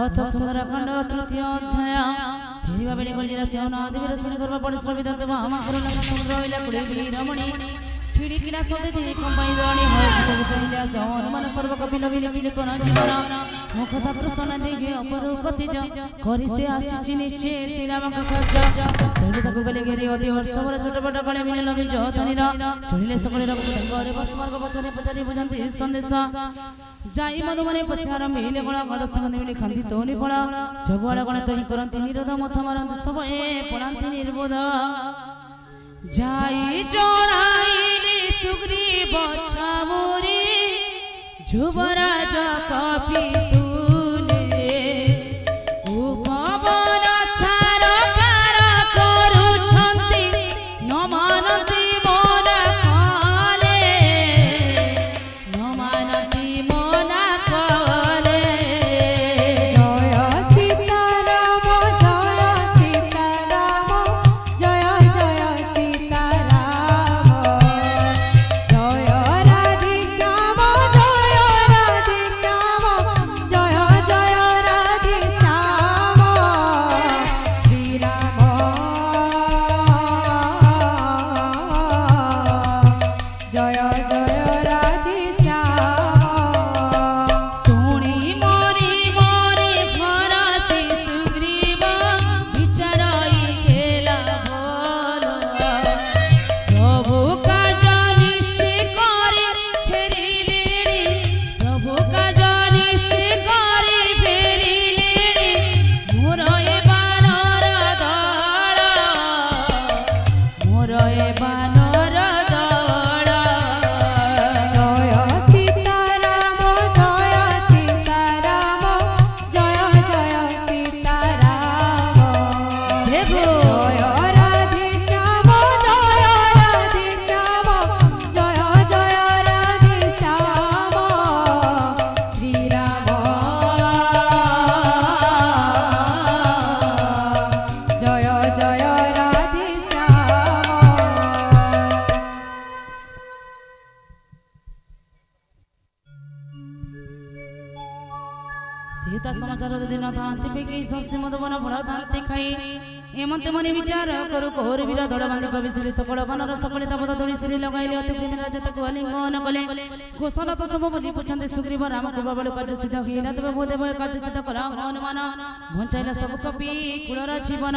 अथ सुंदरकांड तृतीय अध्याय फेरिबा बेले गलिला सेवना देवीर शुणी करबा परिश्रम विदंत महाकरुणा समुद्र इला कुले वीरमणि ठिड़िकिला शब्द दे कंबाई रानी होय कहिला सवन मन सर्व कपिल बिले किले तन जीवन मुखता प्रसन्न देखे अपरूप तेज करि से आशीष निश्चय श्री राम का खर्च सर्वदा को गले घेरे अति हर्षवर छोट बड़ कळे बिने लबि जतनिरा चलिले सकले रघु गरे बस मार्ग बचने पचारी बुझंती संदेश जाई मधुमने पसार मिले गणा गद संग मिले खांती तोनी पड़ा जगवाड़ा गण तही करंती निरोध मथ मारंती सब ए पड़ांती निर्बोध जाई चढ़ाईली सुग्रीव छामुरी युवराज कपि तुले उपवन छारकार करुछंती न मानती मन काले न मानती मन काले जय सीताराम जय सीताराम जय जय सीताराम जय राधे श्याम जय राधे श्याम जय जय राधे श्याम श्री राम जय जय राधे श्याम सुनी मोरी मोरी फरासी सुग्रीव विचारई खेला भल प्रभु काज निश्चय करी फेरिलेणी प्रभु काज निश्चय करी फेरिलेणी मोर ए बानर दल मोर ए बानर दल जय सीताराम जय सीताराम जय जय सीताराम जेबो जय राधे श्याम जय राधे श्याम जय जय राधे श्याम श्री राम जय जय राधे श्याम सीता समाचार दिन थांति पेकी सबसे मधुबन फल थांति खाई एमंते मने विचार करू कोर वीर दड़ बांधि प्रवेशिले सकल बानर सकले तपद धोड़ी श्री लगाइले अति प्रेम राजा तको आलिंगन कले कुशल तो सब बोली पुछंते सुग्रीव राम कृपा बल कार्य सिद्ध होइला तबे बोदेव कार्य सिद्ध कला हनुमान भंचाइला सब कपि कुलर जीवन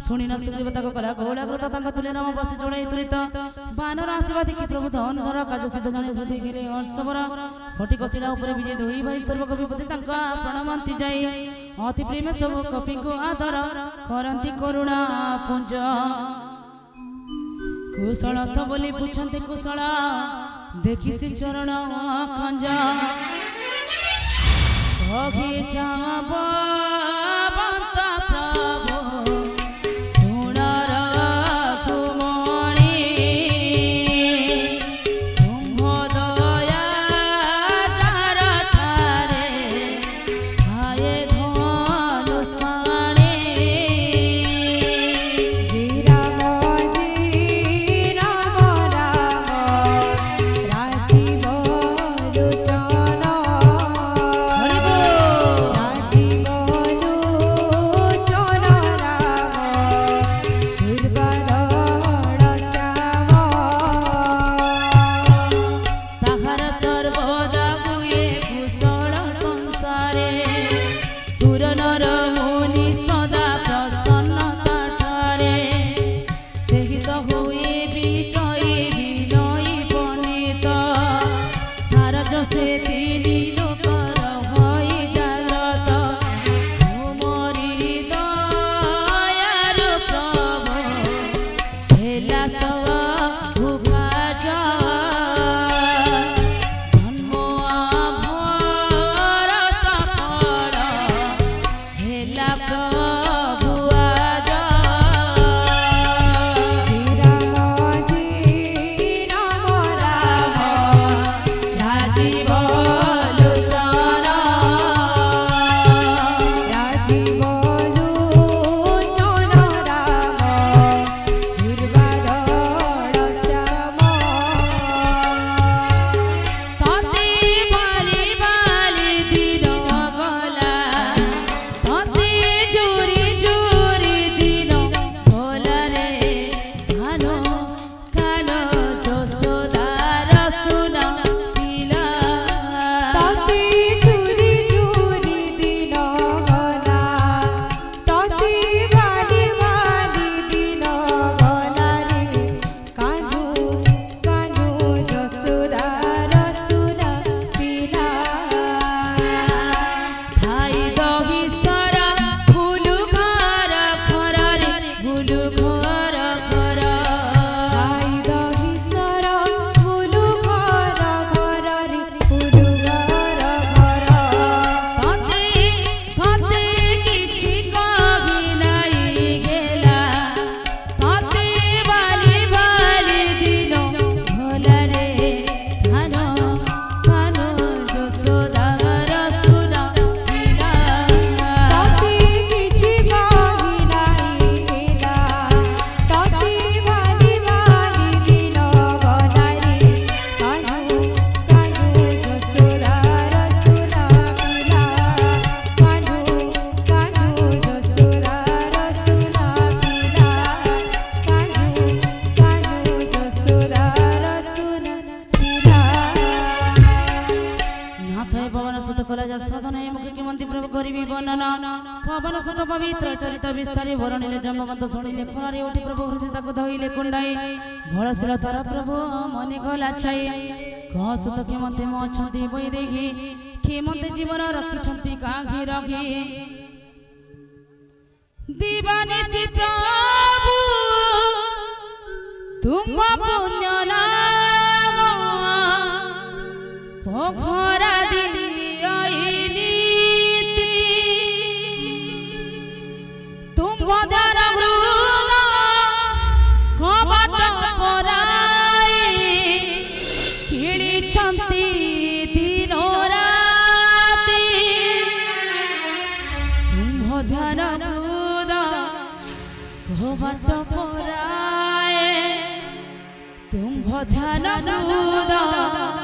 सुनि न सुग्रीव तको कला गोला कृत तंग तुले राम बसि जोड़ाई तुरित बानर आशीर्वाद की प्रभु धन धर कार्य सिद्ध जने हृदय गेले हर्षवर फटिक शिला ऊपर विजय धोई भाई सर्व कपि पति तंका प्रणमंती जाई अति प्रेम सब कपि को आदर करंती करुणा पुंज कुशल तो बोली पूछते कुशल देखी से चरण खंज बगीचा बंत प्रभु सुण रघुमणि तुम्भ दया जार ठारे आए धनुष पाणे जी राम राम राजीव लोचन हरि बोल राजीव लोचन राजीव लोचन पवन सुत कला जा साधन मुख के मंत्री प्रभु करी वर्णन पवन सुत पवित्र चरित विस्तारी वर्णिले जमवंत शुणिले खुणारे उठी प्रभु हृदय ताको धइले कुंडाई भळशील तार प्रभु मने गला छाई कह सुत के मंत्री मो छंती बई देखी के मंत्री जीवन रखिछंती काघी रखी दीवानी सी प्रभु तुम पुण्य नाम पोखरा दिनीति तुम भदर हृद कबाट पराई खिली छंती दिन राति तुम भदर हृद कबाट पराई तुम भदर हृद